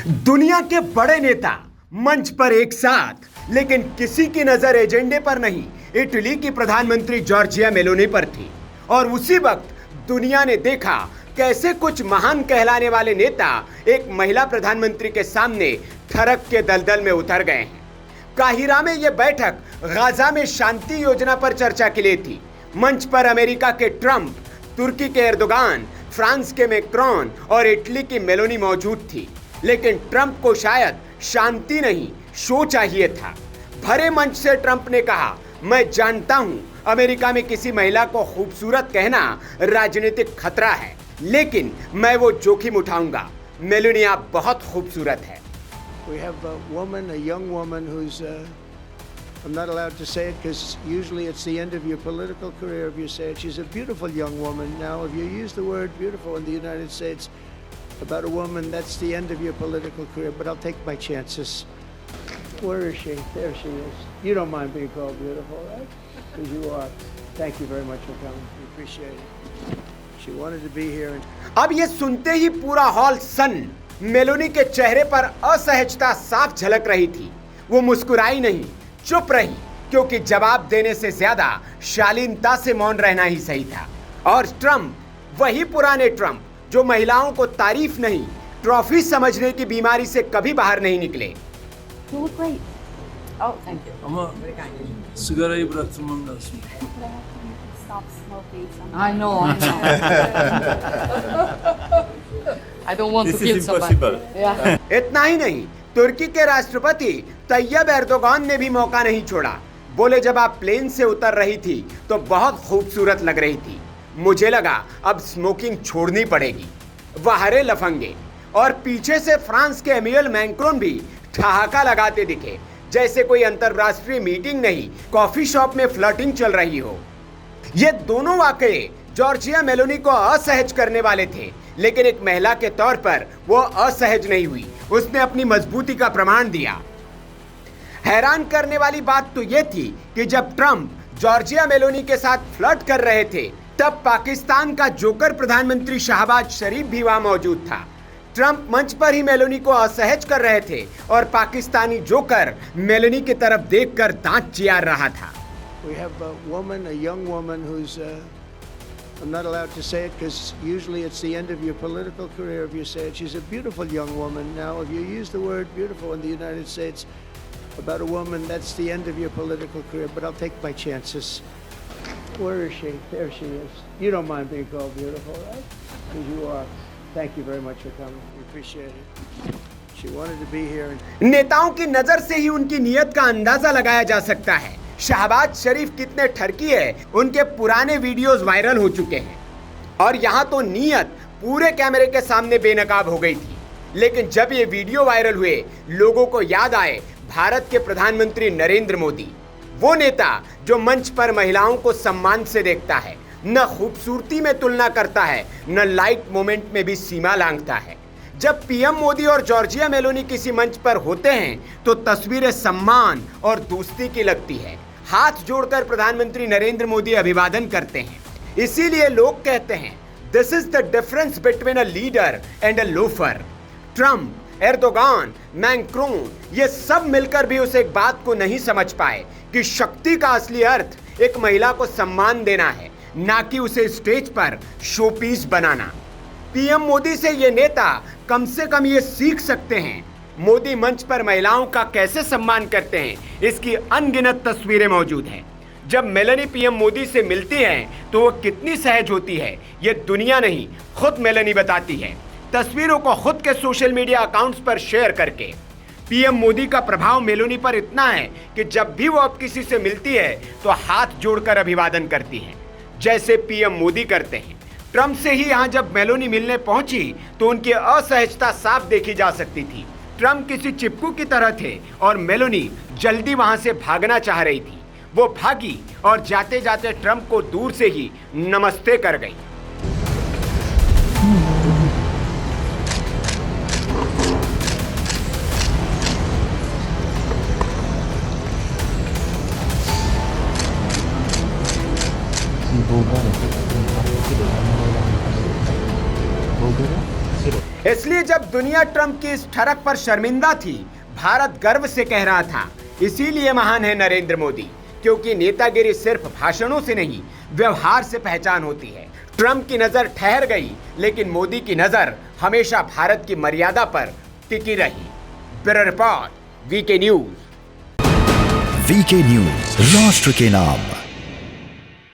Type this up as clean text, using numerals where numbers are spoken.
दुनिया के बड़े नेता मंच पर एक साथ, लेकिन किसी की नजर एजेंडे पर नहीं, इटली की प्रधानमंत्री जॉर्जिया मेलोनी पर थी। और उसी वक्त दुनिया ने देखा कैसे कुछ महान कहलाने वाले नेता एक महिला प्रधानमंत्री के सामने ठरक के दलदल में उतर गए हैं। काहिरा में यह बैठक गाजा में शांति योजना पर चर्चा के लिए थी। मंच पर अमेरिका के ट्रंप, तुर्की के एर्दोगान, फ्रांस के मैक्रोन और इटली की मेलोनी मौजूद थी। लेकिन ट्रंप को शायद शांति नहीं, शो चाहिए था। भरे मंच से ट्रंप ने कहा, मैं जानता हूं अमेरिका में किसी महिला को खूबसूरत कहना राजनीतिक खतरा है, लेकिन मैं वो जोखिम उठाऊंगा। मेलोनी, आप बहुत खूबसूरत है। We have a woman, a young woman who's, I'm not allowed to say it because usually it's the end of your political career if you say it. She's a beautiful young woman. Now, if you use the word beautiful in the United States about a woman, that's the end of your political career, but I'll take my chances. Where is she? There she is. You don't mind being called beautiful, right? Because you are. Thank you very much for coming. We appreciate it. She wanted to be here. अब ये सुनते ही पूरा hall सन्न। Meloni के चेहरे पर असहजता साफ झलक रही थी। वो मुस्कुराई नहीं, चुप रही, क्योंकि जवाब देने से ज्यादा शालीनता से मौन रहना ही सही था। और ट्रंप, वही पुराने ट्रंप जो महिलाओं को तारीफ नहीं, ट्रॉफी समझने की बीमारी से कभी बाहर नहीं निकले। You look great. Oh, thank you. Ama sigarayı bıraktırmam lazım. But I have to stop smoking. I know. I don't want This to kill is somebody. impossible. Yeah. इतना ही नहीं, तुर्की के राष्ट्रपति तैयब एर्दोगान ने भी मौका नहीं छोड़ा। बोले, जब आप प्लेन से उतर रही थी तो बहुत खूबसूरत लग रही थी। मुझे लगा अब स्मोकिंग छोड़नी पड़ेगी। वहरे लफंगे। और पीछे से फ्रांस के एमियल मैक्रोन भी ठहाका लगाते दिखे, जैसे कोई अंतरराष्ट्रीय मीटिंग नहीं, कॉफी शॉप में फ्लर्टिंग चल रही हो। ये दोनों वाकये जॉर्जिया मेलोनी को असहज करने वाले थे, लेकिन एक महिला के तौर पर वो असहज नहीं हुई। उसने अपनी मजबूती का प्रमाण दिया। हैरान करने वाली बात तो ये थी कि जब ट्रंप जॉर्जिया मेलोनी के साथ फ्लर्ट कर रहे थे, तब पाकिस्तान का जोकर प्रधानमंत्री शहबाज शरीफ भी वहां मौजूद था। ट्रंप मंच पर ही मेलोनी को असहज कर रहे थे और पाकिस्तानी जोकर मेलोनी की तरफ देखकर दांत चियार रहा था। We have a woman, a young woman who's, I'm not allowed to say it because usually it's the end of your political career if you say it. She's a beautiful young woman. Now, if you use the word beautiful in the United States about a woman, that's the end of your political career, but I'll take my chances. Where is she? There she is. You don't mind being called beautiful, right? Because you are. Thank you very much for coming. We appreciate it. She wanted to be here. नेताओं की नजर से ही उनकी नीयत का अंदाजा लगाया जा सकता है। शहबाज शरीफ कितने ठरकी है, उनके पुराने वीडियोस वायरल हो चुके हैं। और यहाँ तो नीयत पूरे कैमरे के सामने बेनकाब हो गई थी। लेकिन जब ये वीडियो वायरल हुए, लोगों को याद आए भारत के प्रधानमंत्री नरेंद्र मोदी, वो नेता जो मंच पर महिलाओं को सम्मान से देखता है, न खूबसूरती में तुलना करता है, न लाइट मोमेंट में भी सीमा लांघता है। जब पीएम मोदी और जॉर्जिया मेलोनी किसी मंच पर होते हैं तो तस्वीरें सम्मान और दोस्ती की लगती है। हाथ जोड़कर प्रधानमंत्री नरेंद्र मोदी अभिवादन करते हैं। इसीलिए लोग कहते हैं, this is the difference between a leader and a loafer. Trump, Erdogan, Macron, ये सब मिलकर भी उस एक बात को नहीं समझ पाए कि शक्ति का असली अर्थ एक महिला को सम्मान देना है, ना कि उसे स्टेज पर शोपीस बनाना। पीएम मोदी से ये नेता कम से कम ये सीख सकते हैं। मोदी मंच पर महिलाओं का कैसे सम्मान करते हैं, इसकी अनगिनत तस्वीरें मौजूद हैं। जब मेलोनी पीएम मोदी से मिलती हैं तो वो कितनी सहज होती है, ये दुनिया नहीं, खुद मेलोनी बताती है, तस्वीरों को खुद के सोशल मीडिया अकाउंट्स पर शेयर करके। पीएम मोदी का प्रभाव मेलोनी पर इतना है कि जब भी वो अब किसी से मिलती है तो हाथ जोड़कर अभिवादन करती है, जैसे पीएम मोदी करते हैं। ट्रंप से ही यहाँ जब मेलोनी मिलने पहुंची तो उनकी असहजता साफ देखी जा सकती थी। ट्रंप किसी चिपकू की तरह थे और मेलोनी जल्दी वहां से भागना चाह रही थी। वो भागी और जाते जाते ट्रंप को दूर से ही नमस्ते कर गई। Bulgar इसलिए जब दुनिया ट्रंप की इस ठरक पर शर्मिंदा थी, भारत गर्व से कह रहा था, इसीलिए महान है नरेंद्र मोदी, क्योंकि नेतागिरी सिर्फ भाषणों से नहीं, व्यवहार से पहचान होती है। ट्रंप की नजर ठहर गई, लेकिन मोदी की नजर हमेशा भारत की मर्यादा पर टिकी रही। Bureau report, VK news. VK news, राष्ट्र के नाम।